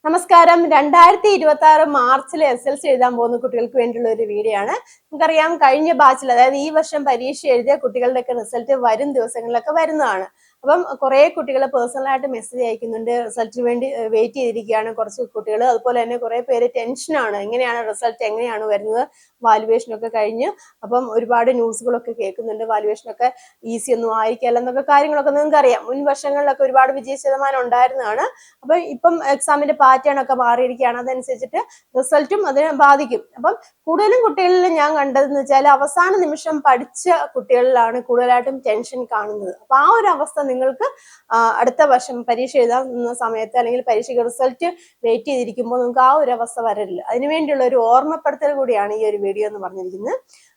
നമസ്കാരം. 2026 മാർച്ചിൽ SLC എഴുതാൻ പോകുന്ന കുട്ടികൾക്ക് വേണ്ടിയുള്ള ഒരു വീഡിയോ ആണ്. നമുക്കറിയാം കഴിഞ്ഞ ബാച്ചിൽ, അതായത് ഈ വർഷം പരീക്ഷ എഴുതിയ കുട്ടികളുടെയൊക്കെ റിസൾട്ട് വരും ദിവസങ്ങളിലൊക്കെ വരുന്നതാണ്. അപ്പം കുറെ കുട്ടികൾ പേഴ്സണലായിട്ട് മെസ്സേജ് അയക്കുന്നുണ്ട്, റിസൾട്ടിന് വേണ്ടി വെയിറ്റ് ചെയ്തിരിക്കുകയാണ് കുറച്ച് കുട്ടികൾ. അതുപോലെ തന്നെ കുറെ പേര് ടെൻഷനാണ്, എങ്ങനെയാണ് റിസൾട്ട്, എങ്ങനെയാണ് വരുന്നത്, വാലുവേഷൻ ഒക്കെ കഴിഞ്ഞ്. അപ്പം ഒരുപാട് ന്യൂസുകളൊക്കെ കേൾക്കുന്നുണ്ട്, വാലുവേഷൻ ഒക്കെ ഈസി ഒന്നും ആയിരിക്കില്ല എന്നൊക്കെ കാര്യങ്ങളൊക്കെ നിങ്ങൾക്ക് അറിയാം. മുൻ വർഷങ്ങളിലൊക്കെ ഒരുപാട് വിജയ ശതമാനം ഉണ്ടായിരുന്നതാണ്. അപ്പൊ ഇപ്പം എക്സാമിന്റെ പാറ്റേൺ ഒക്കെ മാറിയിരിക്കുകയാണ്, അതനുസരിച്ചിട്ട് റിസൾട്ടും അതിനെ ബാധിക്കും. അപ്പം കൂടുതലും കുട്ടികളിൽ ഞാൻ കണ്ടതെന്ന് വെച്ചാൽ അവസാന നിമിഷം പഠിച്ച കുട്ടികളിലാണ് കൂടുതലായിട്ടും ടെൻഷൻ കാണുന്നത്. അപ്പൊ ആ ഒരു അവസ്ഥ നിങ്ങൾക്ക് അടുത്ത വർഷം പരീക്ഷ എഴുതാവുന്ന സമയത്ത് അല്ലെങ്കിൽ പരീക്ഷയ്ക്ക് റിസൾട്ട് വെയിറ്റ് ചെയ്തിരിക്കുമ്പോൾ നിങ്ങൾക്ക് ആ ഒരു അവസ്ഥ വരരുത്. അതിനുവേണ്ടിയുള്ള ഒരു ഓർമ്മപ്പെടുത്തൽ കൂടിയാണ് ഈ ഒരു വീഡിയോ എന്ന് പറഞ്ഞിരിക്കുന്നത്.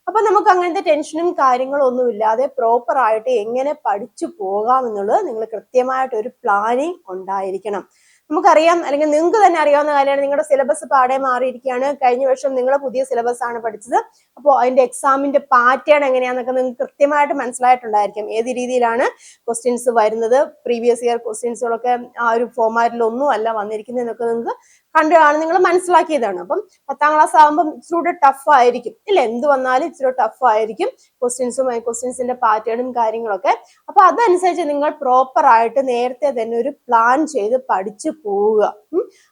അപ്പൊ നമുക്ക് അങ്ങനത്തെ ടെൻഷനും കാര്യങ്ങളും ഒന്നും ഇല്ലാതെ പ്രോപ്പർ ആയിട്ട് എങ്ങനെ പഠിച്ചു പോകാം എന്നുള്ളത് നിങ്ങൾ കൃത്യമായിട്ട് ഒരു പ്ലാനിങ് ഉണ്ടായിരിക്കണം. നമുക്കറിയാം, അല്ലെങ്കിൽ നിങ്ങൾക്ക് തന്നെ അറിയാവുന്ന കാര്യമാണ്, നിങ്ങളുടെ സിലബസ് പാടെ മാറിയിരിക്കുകയാണ്. കഴിഞ്ഞ വർഷം നിങ്ങൾ പുതിയ സിലബസ് ആണ് പഠിച്ചത്. അപ്പോൾ അതിന്റെ എക്സാമിന്റെ പാറ്റേൺ എങ്ങനെയാണെന്നൊക്കെ നിങ്ങൾക്ക് കൃത്യമായിട്ട് മനസ്സിലായിട്ടുണ്ടായിരിക്കും. ഏത് രീതിയിലാണ് ക്വസ്റ്റ്യൻസ് വരുന്നത്, പ്രീവിയസ് ഇയർ ക്വസ്റ്റ്യൻസുകളൊക്കെ ആ ഒരു ഫോർമാറ്റിലൊന്നും അല്ല വന്നിരിക്കുന്നത് എന്നൊക്കെ നിങ്ങൾക്ക് കണ്ടാണ് നിങ്ങൾ മനസ്സിലാക്കിയതാണ്. അപ്പം 10ാം ക്ലാസ് ആകുമ്പോൾ ഇച്ചിരി ടഫ് ആയിരിക്കും, ഇല്ല, എന്ത് വന്നാലും ഇച്ചിരി ടഫ് ആയിരിക്കും ക്വസ്റ്റ്യൻസിന്റെ പാറ്റേണും കാര്യങ്ങളൊക്കെ. അപ്പൊ അതനുസരിച്ച് നിങ്ങൾ പ്രോപ്പർ ആയിട്ട് നേരത്തെ തന്നെ ഒരു പ്ലാൻ ചെയ്ത് പഠിച്ചു പോവുക.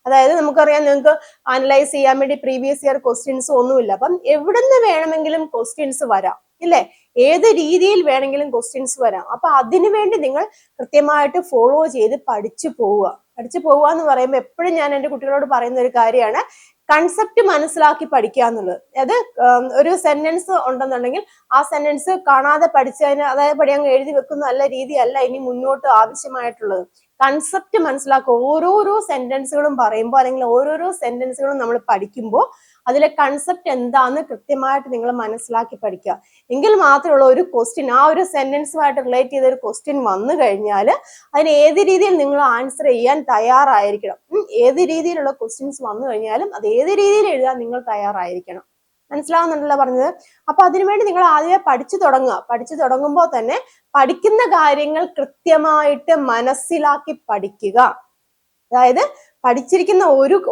അതായത് നമുക്കറിയാം, നിങ്ങൾക്ക് അനലൈസ് ചെയ്യാൻ വേണ്ടി പ്രീവിയസ് ഇയർ ക്വസ്റ്റ്യൻസ് ഒന്നുമില്ല. അപ്പം എവിടുന്ന് വേണമെങ്കിലും ക്വസ്റ്റ്യൻസ് വരാം, ഇല്ലേ? ഏത് രീതിയിൽ വേണമെങ്കിലും ക്വസ്റ്റ്യൻസ് വരാം. അപ്പൊ അതിനു വേണ്ടി നിങ്ങൾ കൃത്യമായിട്ട് ഫോളോ ചെയ്ത് പഠിച്ചു പോവുക എന്ന് പറയുമ്പോൾ എപ്പോഴും ഞാൻ എൻ്റെ കുട്ടികളോട് പറയുന്ന ഒരു കാര്യമാണ്, കൺസെപ്റ്റ് മനസ്സിലാക്കി പഠിക്കുക എന്നുള്ളത്. അതായത് ഒരു സെന്റൻസ് ഉണ്ടെന്നുണ്ടെങ്കിൽ ആ സെന്റൻസ് കാണാതെ പഠിച്ചതിന്, അതായത് പടി അങ്ങ് എഴുതി വെക്കുന്ന നല്ല രീതിയല്ല ഇനി മുന്നോട്ട് ആവശ്യമായിട്ടുള്ളത്. കൺസെപ്റ്റ് മനസ്സിലാക്കുക. ഓരോരോ സെന്റൻസുകളും പറയുമ്പോൾ അല്ലെങ്കിൽ ഓരോരോ സെന്റൻസുകളും നമ്മൾ പഠിക്കുമ്പോൾ അതിലെ കൺസെപ്റ്റ് എന്താന്ന് കൃത്യമായിട്ട് നിങ്ങൾ മനസ്സിലാക്കി പഠിക്കുക. എങ്കിൽ മാത്രമുള്ള ഒരു ക്വസ്റ്റ്യൻ, ആ ഒരു സെന്റൻസുമായിട്ട് റിലേറ്റ് ചെയ്ത ഒരു ക്വസ്റ്റ്യൻ വന്നു കഴിഞ്ഞാൽ അതിന് ഏത് രീതിയിൽ നിങ്ങൾ ആൻസർ ചെയ്യാൻ തയ്യാറായിരിക്കണം. ഏത് രീതിയിലുള്ള ക്വസ്റ്റ്യൻസ് വന്നു കഴിഞ്ഞാലും അത് ഏത് രീതിയിൽ എഴുതാൻ നിങ്ങൾ തയ്യാറായിരിക്കണം. മനസ്സിലാവുന്നുണ്ടല്ലോ പറഞ്ഞത്? അപ്പൊ അതിനുവേണ്ടി നിങ്ങൾ ആദ്യമേ പഠിച്ചു തുടങ്ങുമ്പോൾ തന്നെ പഠിക്കുന്ന കാര്യങ്ങൾ കൃത്യമായിട്ട് മനസ്സിലാക്കി പഠിക്കുക. അതായത് പഠിച്ചിരിക്കുന്ന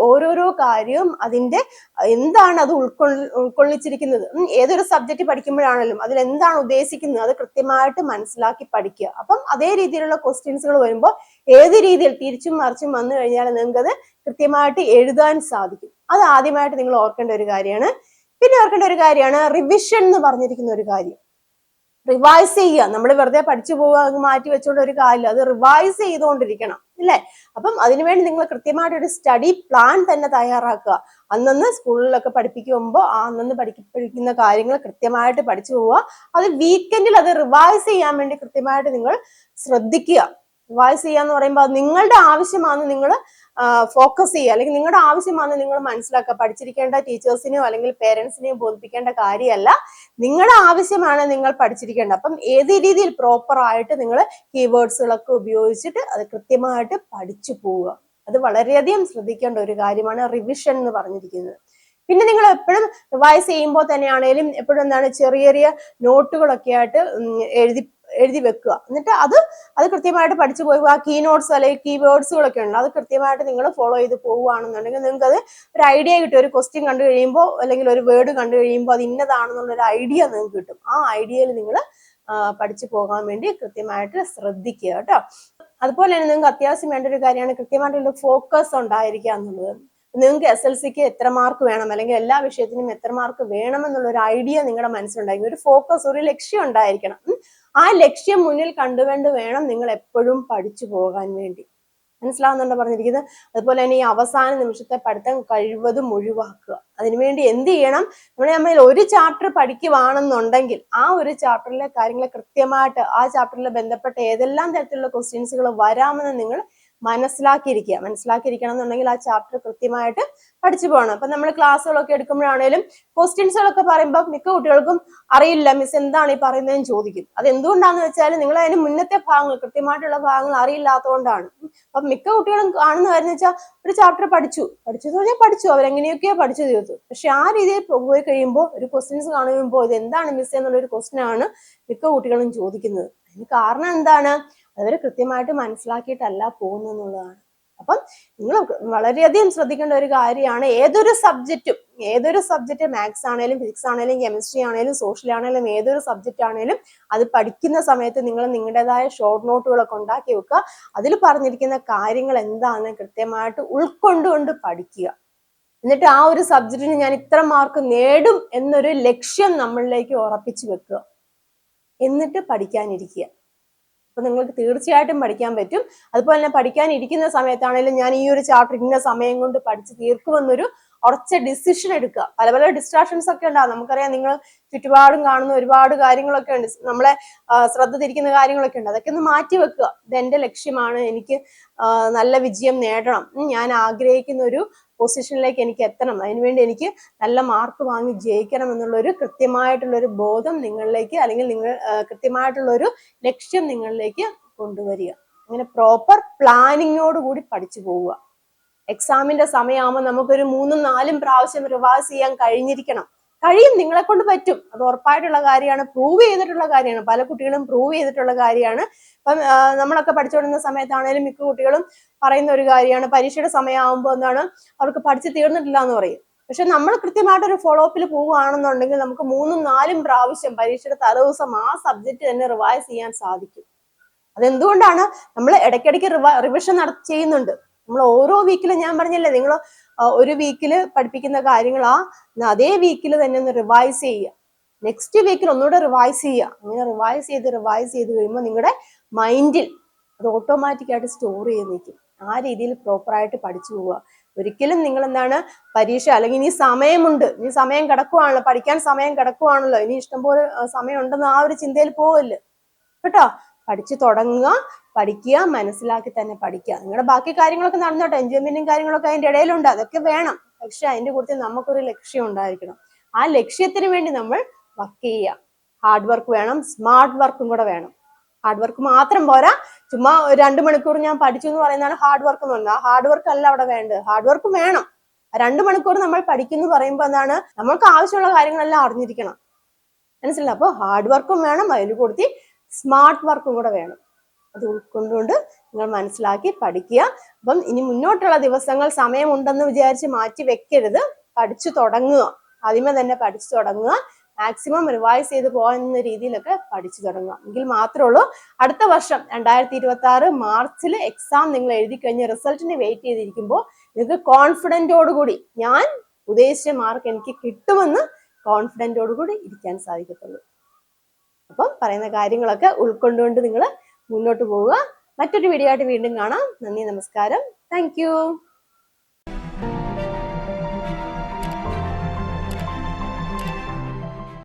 ഓരോരോ കാര്യവും അതിന്റെ എന്താണ് അത് ഉൾക്കൊള്ളിച്ചിരിക്കുന്നത്, ഏതൊരു സബ്ജക്റ്റ് പഠിക്കുമ്പോഴാണെങ്കിലും അതിൽ എന്താണ് ഉദ്ദേശിക്കുന്നത് അത് കൃത്യമായിട്ട് മനസ്സിലാക്കി പഠിക്കുക. അപ്പം അതേ രീതിയിലുള്ള ക്വസ്റ്റ്യൻസുകൾ വരുമ്പോൾ ഏത് രീതിയിൽ തിരിച്ചും മറിച്ചും വന്നു കഴിഞ്ഞാൽ നിങ്ങൾക്കത് കൃത്യമായിട്ട് എഴുതാൻ സാധിക്കും. അത് ആദ്യമായിട്ട് നിങ്ങൾ ഓർക്കേണ്ട ഒരു കാര്യമാണ്. പിന്നെ ഓർക്കേണ്ട ഒരു കാര്യമാണ് റിവിഷൻ എന്ന് പറഞ്ഞിരിക്കുന്ന ഒരു കാര്യം. റിവൈസ് ചെയ്യുക. നമ്മൾ വെറുതെ പഠിച്ചു പോവുക, അത് മാറ്റി വെച്ചുകൊണ്ട് ഒരു കാര്യമില്ല, അത് റിവൈസ് ചെയ്തുകൊണ്ടിരിക്കണം, അല്ലേ? അപ്പം അതിനുവേണ്ടി നിങ്ങൾ കൃത്യമായിട്ട് ഒരു സ്റ്റഡി പ്ലാൻ തന്നെ തയ്യാറാക്കുക. അന്നന്ന് സ്കൂളിലൊക്കെ പഠിപ്പിക്കുമ്പോൾ അന്നന്ന് പഠിക്കുന്ന കാര്യങ്ങൾ കൃത്യമായിട്ട് പഠിച്ചു പോവുക. അത് വീക്കെൻഡിൽ അത് റിവൈസ് ചെയ്യാൻ വേണ്ടി കൃത്യമായിട്ട് നിങ്ങൾ ശ്രദ്ധിക്കുക. റിവൈസ് ചെയ്യാന്ന് പറയുമ്പോൾ അത് നിങ്ങളുടെ ആവശ്യമാണ് നിങ്ങൾ ഫോക്കസ് ചെയ്യുക, അല്ലെങ്കിൽ നിങ്ങളുടെ ആവശ്യമാണ് നിങ്ങൾ മനസ്സിലാക്കുക. പഠിച്ചിരിക്കേണ്ട ടീച്ചേഴ്സിനെയോ അല്ലെങ്കിൽ പേരൻസിനെയോ ബോധിപ്പിക്കേണ്ട കാര്യമല്ല, നിങ്ങളുടെ ആവശ്യമാണ് നിങ്ങൾ പഠിച്ചിരിക്കേണ്ടത്. അപ്പം ഏത് രീതിയിൽ പ്രോപ്പർ ആയിട്ട് നിങ്ങൾ കീവേഡ്സുകളൊക്കെ ഉപയോഗിച്ചിട്ട് അത് കൃത്യമായിട്ട് പഠിച്ചു പോവുക. അത് വളരെയധികം ശ്രദ്ധിക്കേണ്ട ഒരു കാര്യമാണ് റിവിഷൻ എന്ന് പറഞ്ഞിരിക്കുന്നത്. പിന്നെ നിങ്ങൾ എപ്പോഴും റിവൈസ് ചെയ്യുമ്പോൾ തന്നെയാണേലും എപ്പോഴും എന്താണ്, ചെറിയ ചെറിയ നോട്ടുകളൊക്കെ ആയിട്ട് എഴുതി വെക്കുക. എന്നിട്ട് അത് കൃത്യമായിട്ട് പഠിച്ചു പോവുക. കീ നോട്ട്സ് അല്ലെങ്കിൽ കീവേഡ്സുകളൊക്കെ ഉണ്ട്, അത് കൃത്യമായിട്ട് നിങ്ങൾ ഫോളോ ചെയ്ത് പോവുകയാണെന്നുണ്ടെങ്കിൽ നിങ്ങൾക്ക് അത് ഒരു ഐഡിയ കിട്ടും. ഒരു ക്വസ്റ്റ്യൻ കണ്ടു കഴിയുമ്പോൾ അല്ലെങ്കിൽ ഒരു വേർഡ് കണ്ടു കഴിയുമ്പോൾ അത് ഇന്നതാണെന്നുള്ളൊരു ഐഡിയ നിങ്ങൾക്ക് കിട്ടും. ആ ഐഡിയയിൽ നിങ്ങൾ പഠിച്ചു പോകാൻ വേണ്ടി കൃത്യമായിട്ട് ശ്രദ്ധിക്കുക കേട്ടോ. അതുപോലെ തന്നെ നിങ്ങൾക്ക് അത്യാവശ്യം വേണ്ട ഒരു കാര്യമാണ് കൃത്യമായിട്ടുള്ള ഫോക്കസ് ഉണ്ടായിരിക്കുക എന്നുള്ളത്. നിങ്ങൾക്ക് SLCക്ക് എത്ര മാർക്ക് വേണം, അല്ലെങ്കിൽ എല്ലാ വിഷയത്തിനും എത്ര മാർക്ക് വേണമെന്നുള്ള ഒരു ഐഡിയ നിങ്ങളുടെ മനസ്സിലുണ്ടായിരിക്കും. ഒരു ഫോക്കസ്, ഒരു ലക്ഷ്യം ഉണ്ടായിരിക്കണം. ആ ലക്ഷ്യം മുന്നിൽ കണ്ടുകൊണ്ട് വേണം നിങ്ങൾ എപ്പോഴും പഠിച്ചു പോകാൻ വേണ്ടി. മനസ്സിലാവുന്നുണ്ടോ പറഞ്ഞിരിക്കുന്നത്? അതുപോലെ തന്നെ ഈ അവസാന നിമിഷത്തെ പഠിത്തം കഴിവതും ഒഴിവാക്കുക. അതിനുവേണ്ടി എന്ത് ചെയ്യണം, നമ്മൾ ഒരു ചാപ്റ്റർ പഠിക്കുവാണെന്നുണ്ടെങ്കിൽ ആ ഒരു ചാപ്റ്ററിലെ കാര്യങ്ങൾ കൃത്യമായിട്ട് ആ ചാപ്റ്ററിൽ ബന്ധപ്പെട്ട ഏതെല്ലാം തരത്തിലുള്ള ക്വസ്റ്റ്യൻസുകൾ വരാമെന്ന് നിങ്ങൾ മനസ്സിലാക്കിയിരിക്കണം എന്നുണ്ടെങ്കിൽ ആ ചാപ്റ്റർ കൃത്യമായിട്ട് പഠിച്ചു പോകണം. അപ്പൊ നമ്മൾ ക്ലാസ്സുകളൊക്കെ എടുക്കുമ്പോഴാണേലും ക്വസ്റ്റ്യൻസുകളൊക്കെ പറയുമ്പോൾ മിക്ക കുട്ടികൾക്കും അറിയില്ല, മിസ് എന്താണ് ഈ പറയുന്നതെന്ന് ചോദിക്കും. അത് എന്തുകൊണ്ടാന്ന് വെച്ചാൽ നിങ്ങൾ അതിന് മുന്നത്തെ ഭാഗങ്ങൾ, കൃത്യമായിട്ടുള്ള ഭാഗങ്ങൾ അറിയില്ലാത്തതുകൊണ്ടാണ്. അപ്പൊ മിക്ക കുട്ടികളും കാണുന്ന കാര്യം വെച്ചാൽ ഒരു ചാപ്റ്റർ പഠിച്ചു പറഞ്ഞാൽ പഠിച്ചു, അവരെങ്ങനെയൊക്കെയോ പഠിച്ചു തീർത്തു. പക്ഷെ ആ രീതിയിൽ പോയി കഴിയുമ്പോൾ ഒരു ക്വസ്റ്റ്യൻസ് കാണുമ്പോൾ ഇത് എന്താണ് മിസ് എന്നുള്ളൊരു ക്വസ്റ്റ്യൻ ആണ് മിക്ക കുട്ടികളും ചോദിക്കുന്നത്. അതിന് കാരണം എന്താണ്? അവർ കൃത്യമായിട്ട് മനസ്സിലാക്കിയിട്ടല്ല പോകുന്നു എന്നുള്ളതാണ്. അപ്പം നിങ്ങൾ വളരെയധികം ശ്രദ്ധിക്കേണ്ട ഒരു കാര്യമാണ്, ഏതൊരു സബ്ജക്റ്റ് മാത്സ് ആണേലും ഫിസിക്സ് ആണേലും കെമിസ്ട്രി ആണേലും സോഷ്യൽ ആണേലും ഏതൊരു സബ്ജക്റ്റ് ആണേലും അത് പഠിക്കുന്ന സമയത്ത് നിങ്ങൾ നിങ്ങളുടേതായ ഷോർട്ട് നോട്ടുകളൊക്കെ ഉണ്ടാക്കി വെക്കുക. അതിൽ പറഞ്ഞിരിക്കുന്ന കാര്യങ്ങൾ എന്താണെന്ന് കൃത്യമായിട്ട് ഉൾക്കൊണ്ടുകൊണ്ട് പഠിക്കുക. എന്നിട്ട് ആ ഒരു സബ്ജക്റ്റിന് ഞാൻ ഇത്ര മാർക്ക് നേടും എന്നൊരു ലക്ഷ്യം നമ്മളിലേക്ക് ഉറപ്പിച്ചു വെക്കുക. എന്നിട്ട് പഠിക്കാനിരിക്കുക. അപ്പൊ നിങ്ങൾക്ക് തീർച്ചയായിട്ടും പഠിക്കാൻ പറ്റും. അതുപോലെ തന്നെ പഠിക്കാനിരിക്കുന്ന സമയത്താണെങ്കിലും ഞാൻ ഈ ഒരു ചാപ്റ്റർ ഇന്ന സമയം കൊണ്ട് പഠിച്ച് തീർക്കുമെന്നൊരു ഉറച്ച ഡിസിഷൻ എടുക്കുക. പല പല ഡിസ്ട്രാക്ഷൻസ് ഒക്കെ ഉണ്ടാകും. നമുക്കറിയാം, നിങ്ങൾ ചുറ്റുപാടും കാണുന്ന ഒരുപാട് കാര്യങ്ങളൊക്കെ ഉണ്ട്, നമ്മളെ ശ്രദ്ധ തിരിക്കുന്ന കാര്യങ്ങളൊക്കെ ഉണ്ട്. അതൊക്കെ ഒന്ന് മാറ്റി വെക്കുക. ഇതെന്റെ ലക്ഷ്യമാണ്, എനിക്ക് നല്ല വിജയം നേടണം, ഞാൻ ആഗ്രഹിക്കുന്ന ഒരു പൊസിഷനിലേക്ക് എനിക്ക് എത്തണം, അതിനുവേണ്ടി എനിക്ക് നല്ല മാർക്ക് വാങ്ങി ജയിക്കണം എന്നുള്ളൊരു കൃത്യമായിട്ടുള്ളൊരു ബോധം നിങ്ങളിലേക്ക്, അല്ലെങ്കിൽ നിങ്ങൾ കൃത്യമായിട്ടുള്ളൊരു ലക്ഷ്യം നിങ്ങളിലേക്ക് കൊണ്ടുവരിക. അങ്ങനെ പ്രോപ്പർ പ്ലാനിങ്ങോട് കൂടി പഠിച്ചു പോവുക. എക്സാമിന്റെ സമയമാകുമ്പോൾ നമുക്കൊരു 3-4 പ്രാവശ്യം റിവൈസ് ചെയ്യാൻ കഴിയും. നിങ്ങളെ കൊണ്ട് പറ്റും, അത് ഉറപ്പായിട്ടുള്ള കാര്യമാണ്, പ്രൂവ് ചെയ്തിട്ടുള്ള കാര്യമാണ്. പല കുട്ടികളും പ്രൂവ് ചെയ്തിട്ടുള്ള കാര്യമാണ്. ഇപ്പം നമ്മളൊക്കെ പഠിച്ചുകൊണ്ടിരുന്ന സമയത്താണേലും മിക്ക കുട്ടികളും പറയുന്ന ഒരു കാര്യമാണ്, പരീക്ഷയുടെ സമയമാകുമ്പോൾ എന്താണ് അവർക്ക് പഠിച്ചു തീർന്നിട്ടില്ല എന്ന് പറയും. പക്ഷെ നമ്മൾ കൃത്യമായിട്ടൊരു ഫോളോ അപ്പിൽ പോവുകയാണെന്നുണ്ടെങ്കിൽ നമുക്ക് 3-4 പ്രാവശ്യം പരീക്ഷയുടെ തലേദിവസം ആ സബ്ജക്റ്റ് തന്നെ റിവൈസ് ചെയ്യാൻ സാധിക്കും. അതെന്തുകൊണ്ടാണ്? നമ്മൾ ഇടയ്ക്കിടയ്ക്ക് റിവിഷൻ ചെയ്യുന്നുണ്ട്. നമ്മൾ ഓരോ വീക്കിലും, ഞാൻ പറഞ്ഞില്ലേ, നിങ്ങൾ ഒരു വീക്കില് പഠിപ്പിക്കുന്ന കാര്യങ്ങൾ അതേ വീക്കിൽ തന്നെ ഒന്ന് റിവൈസ് ചെയ്യുക. നെക്സ്റ്റ് വീക്കിൽ ഒന്നുകൂടെ റിവൈസ് ചെയ്യുക. അങ്ങനെ റിവൈസ് ചെയ്ത് കഴിയുമ്പോൾ നിങ്ങളുടെ മൈൻഡിൽ അത് ഓട്ടോമാറ്റിക്കായിട്ട് സ്റ്റോർ ചെയ്ത് നിൽക്കും. ആ രീതിയിൽ പ്രോപ്പറായിട്ട് പഠിച്ചു പോവുക. ഒരിക്കലും നിങ്ങൾ എന്താണ് പരീക്ഷ, അല്ലെങ്കിൽ ഇനി സമയമുണ്ട്, ഇനി സമയം കിടക്കുവാണല്ലോ, പഠിക്കാൻ സമയം കിടക്കുവാണല്ലോ, ഇനി ഇഷ്ടംപോലെ സമയം ഉണ്ടെന്ന് ആ ഒരു ചിന്തയിൽ പോവല്ലേ കേട്ടോ. പഠിച്ചു തുടങ്ങുക, പഠിക്കുക, മനസ്സിലാക്കി തന്നെ പഠിക്കുക. നിങ്ങളുടെ ബാക്കി കാര്യങ്ങളൊക്കെ നടന്നോട്ടെ, എൻജോയ്മെന്റും കാര്യങ്ങളൊക്കെ അതിന്റെ ഇടയിലുണ്ട്, അതൊക്കെ വേണം. പക്ഷെ അതിന്റെ കൂട്ടത്തിൽ നമുക്കൊരു ലക്ഷ്യം ഉണ്ടായിരിക്കണം. ആ ലക്ഷ്യത്തിന് വേണ്ടി നമ്മൾ വർക്ക് ചെയ്യുക. ഹാർഡ് വർക്ക് വേണം, സ്മാർട്ട് വർക്കും കൂടെ വേണം. ഹാർഡ് വർക്ക് മാത്രം പോരാ, ചുമ്മാ 2 മണിക്കൂർ ഞാൻ പഠിച്ചു എന്ന് പറയുന്നതാണ് ഹാർഡ് വർക്ക് എന്ന് പറഞ്ഞാൽ. ഹാർഡ് വർക്ക് അല്ല അവിടെ വേണ്ടത്, ഹാർഡ് വർക്ക് വേണം. 2 മണിക്കൂർ നമ്മൾ പഠിക്കുന്നു പറയുമ്പോൾ എന്താണ്, നമ്മൾക്ക് ആവശ്യമുള്ള കാര്യങ്ങളെല്ലാം അറിഞ്ഞിരിക്കണം, മനസ്സിലായി? അപ്പോൾ ഹാർഡ് വർക്കും വേണം, അതിന് കൊടുത്തി സ്മാർട്ട് വർക്കും കൂടെ വേണം. അത് ഉൾക്കൊണ്ടുകൊണ്ട് നിങ്ങൾ മനസ്സിലാക്കി പഠിക്കുക. അപ്പം ഇനി മുന്നോട്ടുള്ള ദിവസങ്ങൾ സമയമുണ്ടെന്ന് വിചാരിച്ച് മാറ്റി വെക്കരുത്. പഠിച്ചു തുടങ്ങുക, ആദ്യമേ തന്നെ പഠിച്ചു തുടങ്ങുക. മാക്സിമം റിവൈസ് ചെയ്ത് പോകുന്ന രീതിയിലൊക്കെ പഠിച്ചു തുടങ്ങുക. എങ്കിൽ മാത്രമേ ഉള്ളൂ അടുത്ത വർഷം 2026 മാർച്ചിൽ എക്സാം നിങ്ങൾ എഴുതി കഴിഞ്ഞ് റിസൾട്ടിന് വെയിറ്റ് ചെയ്തിരിക്കുമ്പോൾ നിങ്ങൾക്ക് കോൺഫിഡൻറ്റോടുകൂടി ഞാൻ ഉദ്ദേശിച്ച മാർക്ക് എനിക്ക് കിട്ടുമെന്ന് കോൺഫിഡൻറ്റോടുകൂടി ഇരിക്കാൻ സാധിക്കത്തുള്ളൂ. അപ്പം പറയുന്ന കാര്യങ്ങളൊക്കെ ഉൾക്കൊണ്ടുകൊണ്ട് നിങ്ങൾ മുന്നോട്ട് പോവുക. മറ്റൊരു വീഡിയോ ആയിട്ട് വീണ്ടും കാണാം. നന്ദി, നമസ്കാരം. താങ്ക്